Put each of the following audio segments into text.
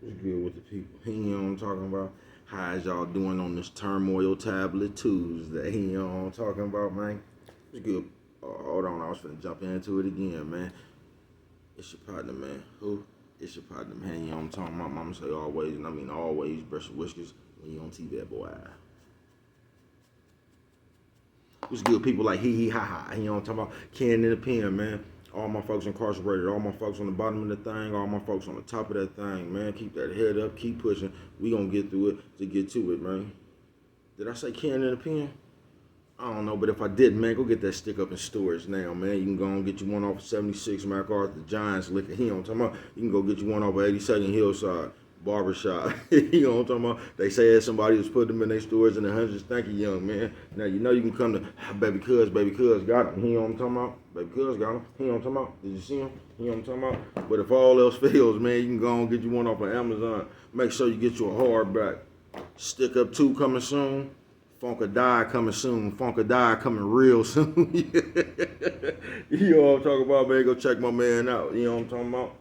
What's good with the people? You know what I'm talking about? How's y'all doing on this Turmoil Tablet Tuesday? You know what I'm talking about, man? What's good? Hold on, I was finna jump into it again, man. It's your partner, man. Who? It's your partner, man. You know what I'm talking about? Mama say always, and I mean always, brush your whiskers when you on TV, boy. What's good, people like hee hee ha ha. You know what I'm talking about? Can in the pen, man. All my folks incarcerated, all my folks on the bottom of the thing, all my folks on the top of that thing, man. Keep that head up, keep pushing. We gonna get through it to get to it, man. Did I say can in the pen? I don't know, but if I didn't, man, go get that stick up in storage now, man. You can go and get you one off of 76 MacArthur Giants liquor. You know what I'm talking about? You can go get you one off of 82nd Hillside Barbershop. You know what I'm talking about? They say that somebody was putting them in their stores in the hundreds. Thank you, young man. Now, you know you can come to baby cuz got him. You know what I'm talking about? Baby cuz got him. You know what I'm talking about? Did you see him? You know what I'm talking about? But if all else fails, man, you can go and get you one off of Amazon. Make sure you get you a hardback. Stick Up 2 coming soon. Funk or Die coming soon. Funk or Die coming real soon. You know what I'm talking about, man? Go check my man out. You know what I'm talking about?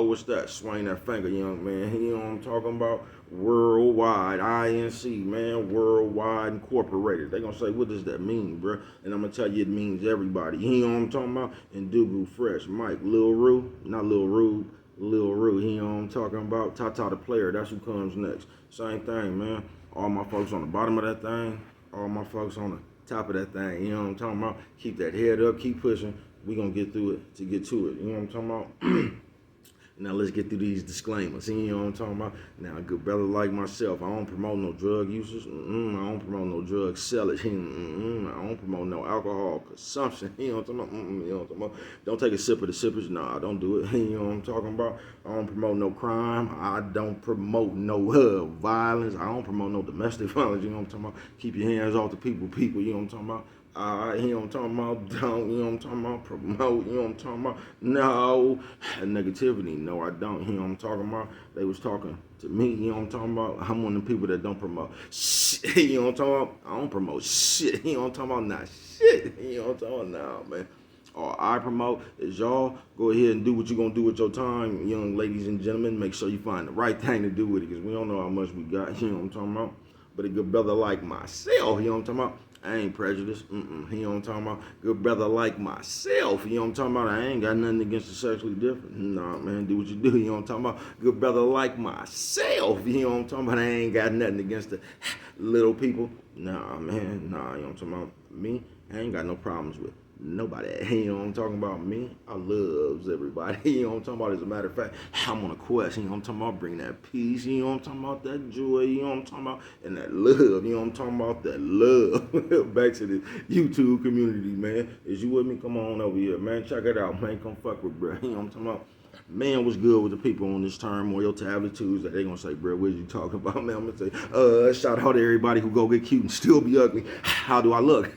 What's that? Swing that finger, young man. You know what I'm talking about? Worldwide, INC, man. Worldwide Incorporated. They gonna say, what does that mean, bruh? And I'm gonna tell you, it means everybody. You know what I'm talking about? And Dugu Fresh, Mike, Lil Rue, not Lil Rube, Lil Rue. You know what I'm talking about? Tata the Player, that's who comes next. Same thing, man. All my folks on the bottom of that thing, all my folks on the top of that thing. You know what I'm talking about? Keep that head up, keep pushing. We gonna get through it to get to it. You know what I'm talking about? Now let's get through these disclaimers. You know what I'm talking about? Now, a good brother like myself, I don't promote no drug users. I don't promote no drug sellers. I don't promote no alcohol consumption. You know what I'm talking about? You know what I'm talking about? Don't take a sip of the sippers. Nah, don't do it. You know what I'm talking about? I don't promote no crime. I don't promote no violence. I don't promote no domestic violence. You know what I'm talking about? Keep your hands off the people. You know what I'm talking about? You know what I'm talking about? Don't, you know what I'm talking about? Promote, you know what I'm talking about? No. Negativity, no, I don't. You know what I'm talking about? They was talking to me, you know what I'm talking about? I'm one of the people that don't promote shit. You know what I'm talking about? I don't promote shit. You know what I'm talking about? Not shit. You know what I'm talking about? Nah, man. All I promote is y'all go ahead and do what you're going to do with your time, young ladies and gentlemen. Make sure you find the right thing to do with it because we don't know how much we got. You know what I'm talking about? But a good brother like myself, you know what I'm talking about? I ain't prejudiced. You know what I'm talking about? Good brother like myself. You know what I'm talking about? I ain't got nothing against the sexually different. Nah, man, do what you do. You know what I'm talking about? Good brother like myself. You know what I'm talking about? I ain't got nothing against the little people. Nah, man. Nah, you know what I'm talking about? Me, I ain't got no problems with nobody. You know what I'm talking about? Me, I loves everybody. You know what I'm talking about? As a matter of fact, I'm on a quest. You know what I'm talking about? Bring that peace. You know what I'm talking about? That joy. You know what I'm talking about? And that love. You know what I'm talking about? That love. Back to the YouTube community, man. Is you with me? Come on over here, man. Check it out, man. Come fuck with bro. You know what I'm talking about? Man, what's good with the people on this Turmoil Tablet Tuesday? They gonna say, bro, what you talking about, man? I'm gonna say, shout out to everybody who go get cute and still be ugly. How do I look?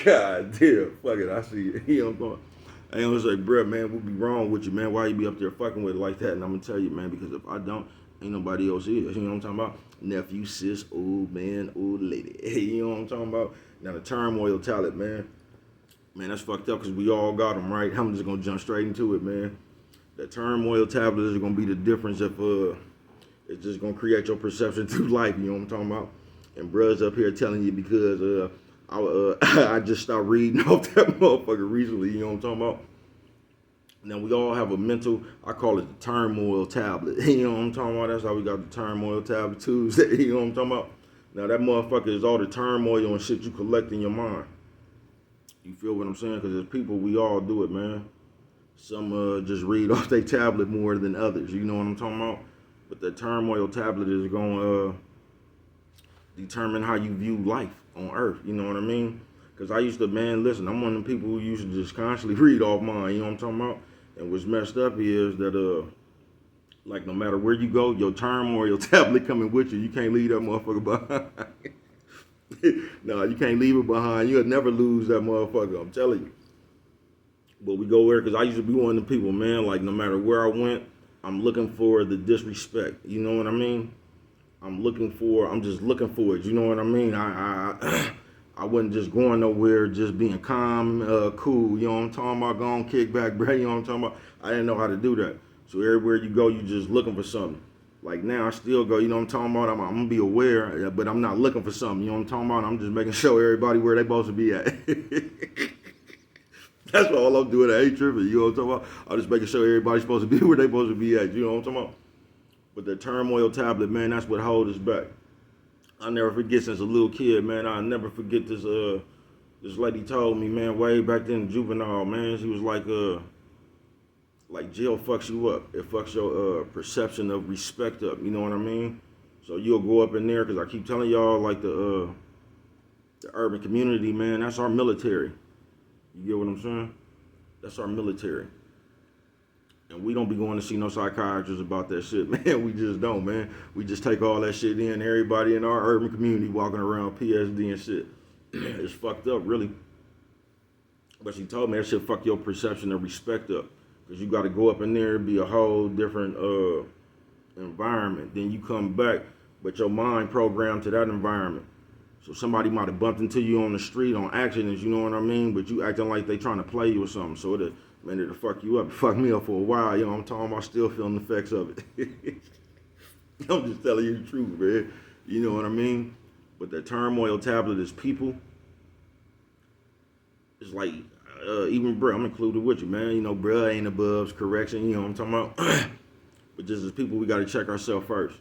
God damn, fuck it, I see it. You know what I'm going. I ain't gonna say, bruh, man, what be wrong with you, man? Why you be up there fucking with it like that? And I'm gonna tell you, man, because if I don't, ain't nobody else is. You know what I'm talking about? Nephew, sis, old man, old lady. You know what I'm talking about? Now the turmoil talent, man. Man, that's fucked up because we all got them, right? I'm just gonna jump straight into it, man. The turmoil tablet is gonna be the difference if it's just gonna create your perception through life. You know what I'm talking about? And bruh's up here telling you because I just stopped reading off that motherfucker recently. You know what I'm talking about? Now we all have a mental. I call it the turmoil tablet. You know what I'm talking about? That's how we got the turmoil tablet Tuesday. You know what I'm talking about? Now that motherfucker is all the turmoil and shit you collect in your mind. You feel what I'm saying? Because as people, we all do it, man. Some just read off their tablet more than others. You know what I'm talking about? But the turmoil tablet is going to determine how you view life on Earth. You know what I mean? Because I used to, man, listen, I'm one of the people who used to just constantly read off mine. You know what I'm talking about? And what's messed up is that, like, no matter where you go, your turmoil tablet coming with you. You can't leave that motherfucker behind. No, you can't leave it behind. You'll never lose that motherfucker. I'm telling you. But we go where, because I used to be one of the people, man, like no matter where I went, I'm looking for the disrespect. You know what I mean? I'm just looking for it. You know what I mean? I I wasn't just going nowhere, just being calm, cool. You know what I'm talking about? Going kick back, bro. You know what I'm talking about? I didn't know how to do that. So everywhere you go, you just looking for something. Like now, I still go. You know what I'm talking about? I'm gonna be aware, but I'm not looking for something. You know what I'm talking about? I'm just making sure everybody where they supposed to be at. That's all I'm doing. I ain't tripping. You know what I'm talking about? I'm just making sure everybody's supposed to be where they supposed to be at. You know what I'm talking about? But the turmoil tablet, man, that's what holds us back. I'll never forget since a little kid, man. I'll never forget this lady told me, man, way back then in juvenile, man. She was like jail fucks you up. It fucks your perception of respect up. You know what I mean? So you'll go up in there, because I keep telling y'all, like the urban community, man, that's our military. You get what I'm saying? That's our military. And we don't be going to see no psychiatrists about that shit, man. We just don't, man. We just take all that shit in. Everybody in our urban community walking around PSD and shit. It's fucked up, really. But she told me that shit fuck your perception of respect up. Because you got to go up in there and be a whole different environment. Then you come back, but your mind programmed to that environment. So somebody might have bumped into you on the street on accidents, you know what I mean? But you acting like they trying to play you or something. So it'll fuck you up. It fucked me up for a while, you know what I'm talking about? Still feeling the effects of it. I'm just telling you the truth, man. You know what I mean? But the turmoil tablet is people. It's like, even bruh, I'm included with you, man. You know, bruh ain't above correction, you know what I'm talking about? But just as people, we got to check ourselves first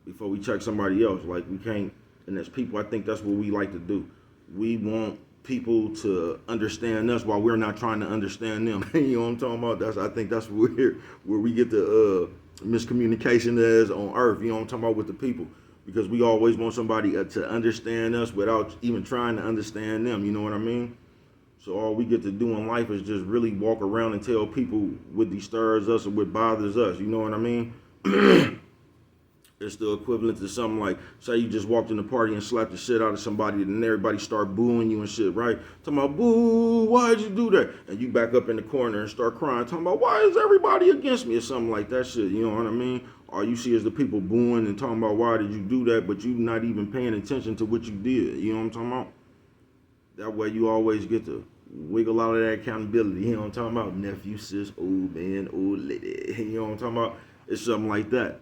before we check somebody else. Like, we can't, and as people, I think that's what we like to do. We want people to understand us while we're not trying to understand them. You know what I'm talking about? I think that's where we get the miscommunication as on earth, you know what I'm talking about, with the people. Because we always want somebody to understand us without even trying to understand them, you know what I mean? So all we get to do in life is just really walk around and tell people what disturbs us or what bothers us, you know what I mean? It's the equivalent to something like, say you just walked in the party and slapped the shit out of somebody, and everybody start booing you and shit, right? Talking about, boo, why'd you do that? And you back up in the corner and start crying, talking about, why is everybody against me, or something like that shit, you know what I mean? All you see is the people booing and talking about, why did you do that, but you not even paying attention to what you did, you know what I'm talking about? That way you always get to wiggle out of that accountability, you know what I'm talking about? Nephew, sis, old man, old lady, you know what I'm talking about? It's something like that.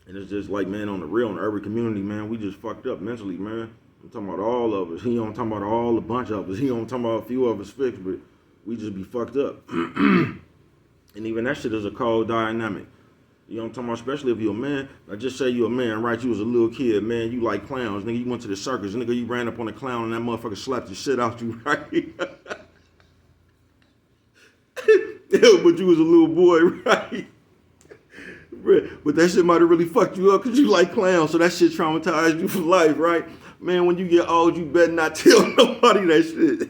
And it's just like, man, on the real, in the urban community, man, we just fucked up mentally, man. I'm talking about all of us. He don't talking about all a bunch of us. He don't talking about a few of us fixed, but we just be fucked up. And even that shit is a cold dynamic. You know what I'm talking about? Especially if you're a man. Now just say you're a man, right? You was a little kid, man. You like clowns. Nigga, you went to the circus. Nigga, you ran up on a clown and that motherfucker slapped the shit out you, right? Yeah, but you was a little boy, right? But that shit might have really fucked you up because you like clowns, so that shit traumatized you for life, right? Man, when you get old, you better not tell nobody that shit.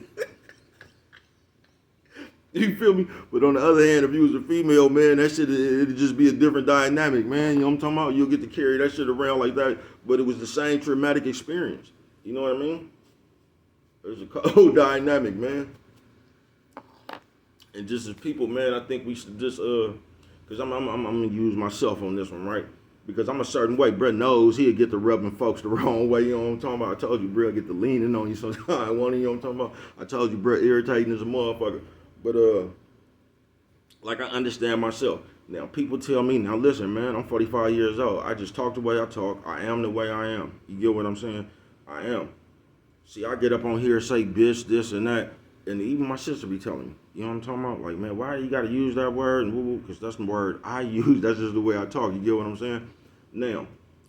You feel me? But on the other hand, if you was a female, man, that shit, it'd just be a different dynamic, man. You know what I'm talking about? You'll get to carry that shit around like that, but it was the same traumatic experience. You know what I mean? There's a cold dynamic, man. And just as people, man, I think we should just, because I'm going to use myself on this one, right? Because I'm a certain way. Brett knows he'll get to rubbing folks the wrong way. You know what I'm talking about? I told you, Brett, get to leaning on you sometimes. You know what I'm talking about? I told you, Brett, irritating as a motherfucker. But, like, I understand myself. Now, people tell me, now, listen, man, I'm 45 years old. I just talk the way I talk. I am the way I am. You get what I'm saying? I am. See, I get up on here and say bitch, this and that. And even my sister be telling me, you know what I'm talking about? Like, man, why you got to use that word? And woo-woo, because that's the word I use. That's just the way I talk. You get what I'm saying? Now,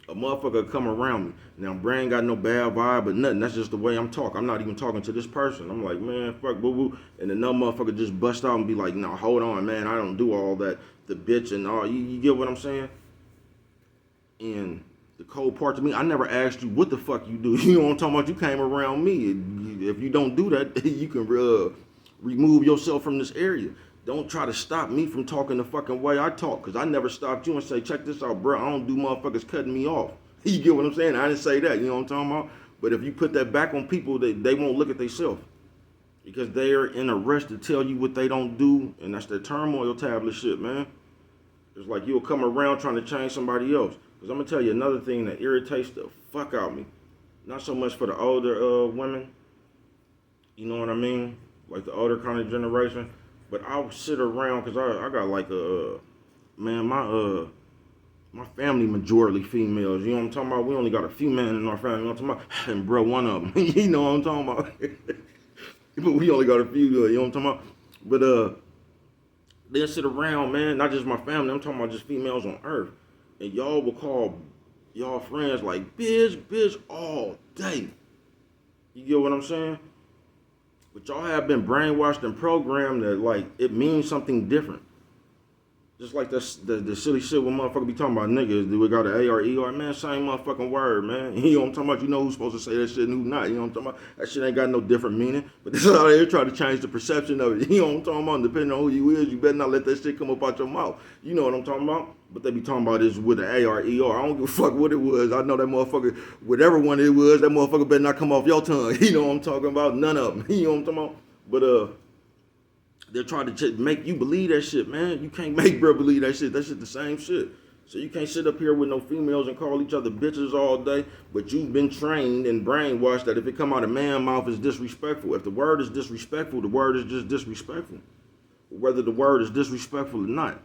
a motherfucker come around me. Now, brain got no bad vibe or nothing. That's just the way I'm talking. I'm not even talking to this person. I'm like, man, fuck, boo-boo. And then no motherfucker just bust out and be like, no, hold on, man. I don't do all that. The bitch and all. You get what I'm saying? And the cold part to me, I never asked you what the fuck you do. You know what I'm talking about? You came around me. If you don't do that, you can remove yourself from this area. Don't try to stop me from talking the fucking way I talk, because I never stopped you and say, check this out, bro. I don't do motherfuckers cutting me off. You get what I'm saying? I didn't say that. You know what I'm talking about? But if you put that back on people, they won't look at themselves, because they're in a rush to tell you what they don't do, and that's that turmoil tablet shit, man. It's like you'll come around trying to change somebody else. Because I'm going to tell you another thing that irritates the fuck out of me. not so much for the older women, you know what I mean? Like the older kind of generation. But I'll sit around because I got like man, my family majority females. You know what I'm talking about? We only got a few men in our family. You know what I'm talking about? And bro, one of them. You know what I'm talking about? But we only got a few. You know what I'm talking about? But they'll sit around, man. Not just my family. I'm talking about just females on Earth. And y'all will call y'all friends like bitch all day. You get what I'm saying? But y'all have been brainwashed and programmed that like it means something different. Just like the silly shit when motherfucker be talking about niggas, do we got an A or E or man, same motherfucking word, man. You know what I'm talking about? You know who's supposed to say that shit and who not. You know what I'm talking about? That shit ain't got no different meaning. But this is how they try to change the perception of it. You know what I'm talking about? Depending on who you is, you better not let that shit come up out your mouth. You know what I'm talking about? But they be talking about this with an A or E or I don't give a fuck what it was. I know that motherfucker, whatever one it was, that motherfucker better not come off your tongue. You know what I'm talking about? None of them. You know what I'm talking about? But they're trying to make you believe that shit, man. You can't make bro believe that shit. That shit the same shit. So you can't sit up here with no females and call each other bitches all day, but you've been trained and brainwashed that if it come out of man's mouth, it's disrespectful. If the word is disrespectful, the word is just disrespectful. Whether the word is disrespectful or not.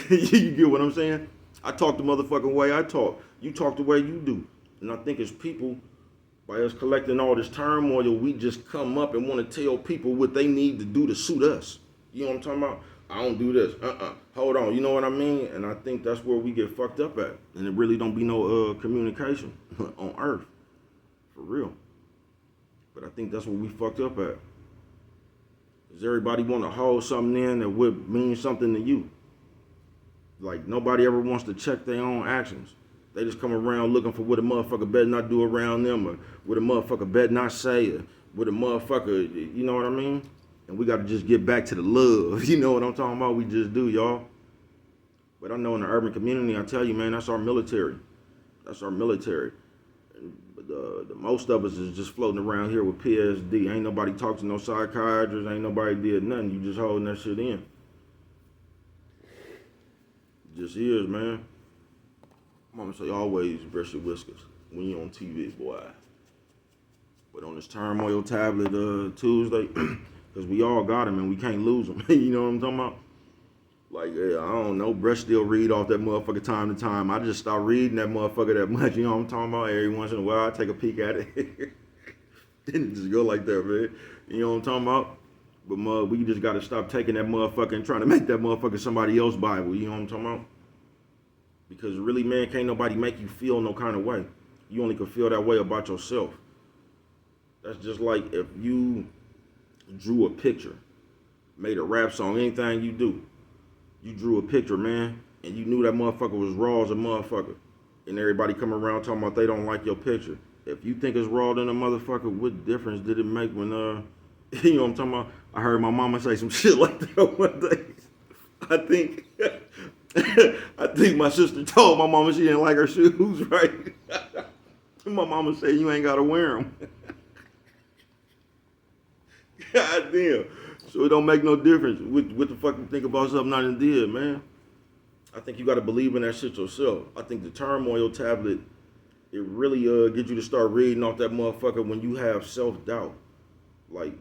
You get what I'm saying? I talk the motherfucking way I talk. You talk the way you do. And I think as people, by us collecting all this turmoil, we just come up and want to tell people what they need to do to suit us. You know what I'm talking about? I don't do this. Hold on. You know what I mean? And I think that's where we get fucked up at. And it really don't be no communication on Earth. For real. But I think that's what we fucked up at. Does everybody want to hold something in that would mean something to you? Like, nobody ever wants to check their own actions. They just come around looking for what a motherfucker better not do around them or what a motherfucker better not say or what a motherfucker, you know what I mean? And we got to just get back to the love. You know what I'm talking about? We just do, y'all. But I know in the urban community, I tell you, man, that's our military. That's our military. But the most of us is just floating around here with PSD. Ain't nobody talked to no psychiatrist. Ain't nobody did nothing. You just holding that shit in. It just is, man. Mama say always brush your whiskers when you on TV, boy. But on this Turmoil tablet Tuesday, because we all got them and we can't lose them. You know what I'm talking about? Like, yeah, I don't know. Brush still read off that motherfucker time to time. I just start reading that motherfucker that much. You know what I'm talking about? Every once in a while, I take a peek at it. Didn't just go like that, man. You know what I'm talking about? But we just got to stop taking that motherfucker and trying to make that motherfucker somebody else's Bible. You know what I'm talking about? Because really, man, can't nobody make you feel no kind of way. You only can feel that way about yourself. That's just like if you drew a picture, made a rap song, anything you do. You drew a picture, man, and you knew that motherfucker was raw as a motherfucker. And everybody come around talking about they don't like your picture. If you think it's raw than a motherfucker, what difference did it make when, you know what I'm talking about? I heard my mama say some shit like that one day. I think my sister told my mama she didn't like her shoes, right? My mama said, you ain't got to wear them. God damn. So it don't make no difference what the fuck you think about something I done did, man. I think you got to believe in that shit yourself. I think the Turmoil tablet, it really gets you to start reading off that motherfucker when you have self-doubt. Like,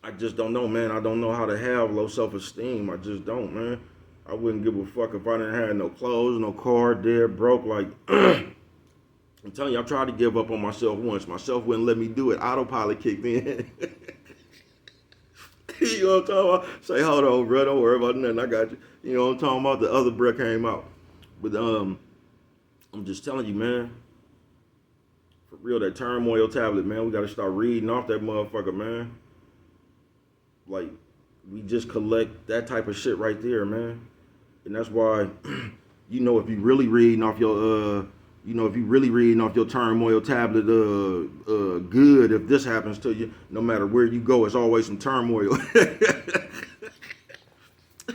I just don't know, man. I don't know how to have low self-esteem. I just don't, man. I wouldn't give a fuck if I didn't have no clothes, no car, dead, broke. Like, I'm telling you, I tried to give up on myself once. Myself wouldn't let me do it. Autopilot kicked in. You know what I'm talking about? Say, hold on, bro. Don't worry about nothing. I got you. You know what I'm talking about? The other breath came out. But I'm just telling you, man. For real, that Turmoil tablet, man. We got to start reading off that motherfucker, man. Like, we just collect that type of shit right there, man. And that's why, you know, if you really reading off your, Turmoil tablet, good, if this happens to you, no matter where you go, it's always some turmoil.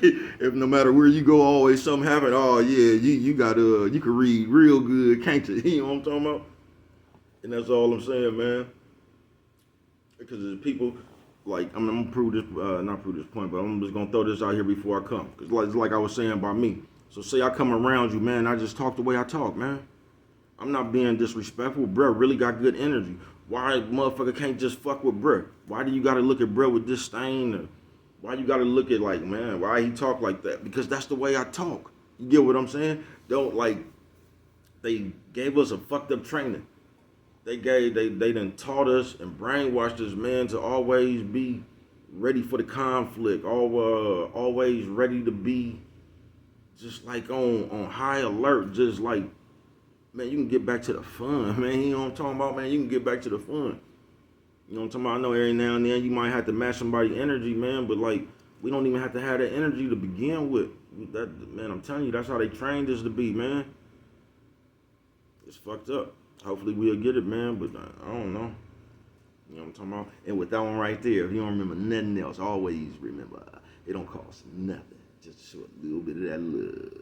If no matter where you go, always something happen. Oh yeah, you can read real good, can't you? You know what I'm talking about? And that's all I'm saying, man. Because there's people. Like, I'm gonna prove this, not prove this point, but I'm just gonna throw this out here before I come. Cause like I was saying about me. So say I come around you, man, I just talk the way I talk, man. I I'm not being disrespectful. Bruh really got good energy. Why motherfucker can't just fuck with bruh? Why do you gotta look at bruh with disdain? Or why you gotta look at like, man, why he talk like that? Because that's the way I talk. You get what I'm saying? Don't like, they gave us a fucked up training. They done taught us and brainwashed us, man, to always be ready for the conflict, always ready to be just like on high alert, just like, man, you can get back to the fun, man. You know what I'm talking about, man? You can get back to the fun. You know what I'm talking about? I know every now and then you might have to match somebody's energy, man, but like, we don't even have to have that energy to begin with. That, man, I'm telling you, that's how they trained us to be, man. It's fucked up. Hopefully we'll get it, man, but I don't know. You know what I'm talking about? And with that one right there, if you don't remember nothing else, always remember, it don't cost nothing. Just show a little bit of that love.